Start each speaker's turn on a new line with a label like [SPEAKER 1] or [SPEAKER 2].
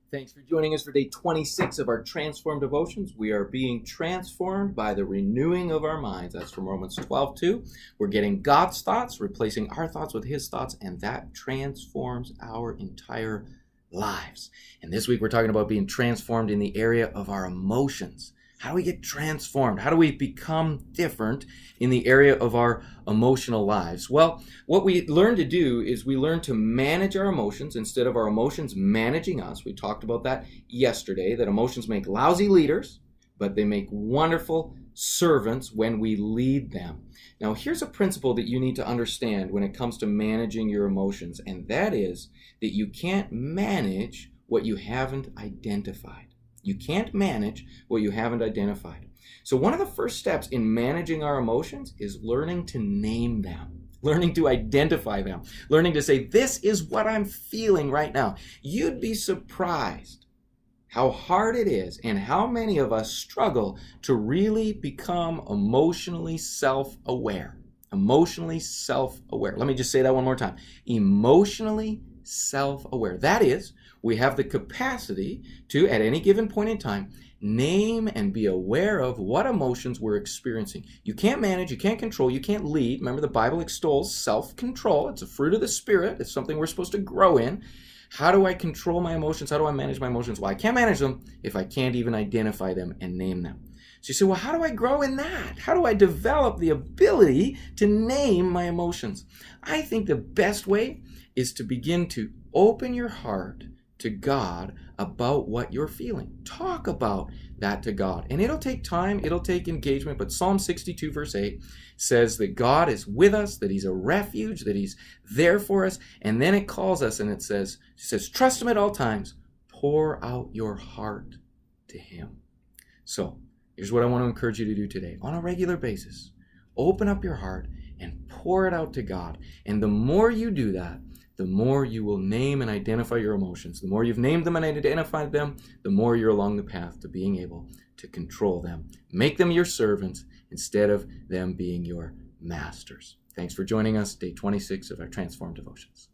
[SPEAKER 1] Thanks for joining us for day 26 of our Transformed Devotions. We are being transformed by the renewing of our minds. That's from Romans 12:2. We're getting God's thoughts, replacing our thoughts with His thoughts, and that transforms our entire lives. And this week we're talking about being transformed in the area of our emotions. How do we get transformed? How do we become different in the area of our emotional lives? Well, what we learn to do is we learn to manage our emotions instead of our emotions managing us. We talked about that yesterday, that emotions make lousy leaders, but they make wonderful servants when we lead them. Now, here's a principle that you need to understand when it comes to managing your emotions, and that is that you can't manage what you haven't identified. You can't manage what you haven't identified. So one of the first steps in managing our emotions is learning to name them, learning to identify them, learning to say, this is what I'm feeling right now. You'd be surprised how hard it is and how many of us struggle to really become emotionally self-aware. Emotionally self-aware. Let me just say that one more time. Emotionally self-aware. That is, we have the capacity to, at any given point in time, name and be aware of what emotions we're experiencing. You can't manage, you can't control, you can't lead. Remember, the Bible extols self-control. It's a fruit of the Spirit. It's something we're supposed to grow in. How do I control my emotions? How do I manage my emotions? Well, I can't manage them if I can't even identify them and name them. So you say, well, how do I grow in that? How do I develop the ability to name my emotions? I think the best way is to begin to open your heart to God about what you're feeling. Talk about that to God. And it'll take time, it'll take engagement, but Psalm 62 verse 8 says that God is with us, that He's a refuge, that He's there for us. And then it calls us and it says, trust Him at all times. Pour out your heart to Him. So here's what I want to encourage you to do today. On a regular basis, open up your heart and pour it out to God. And the more you do that, the more you will name and identify your emotions. The more you've named them and identified them, the more you're along the path to being able to control them. Make them your servants instead of them being your masters. Thanks for joining us, day 26 of our Transformed Devotions.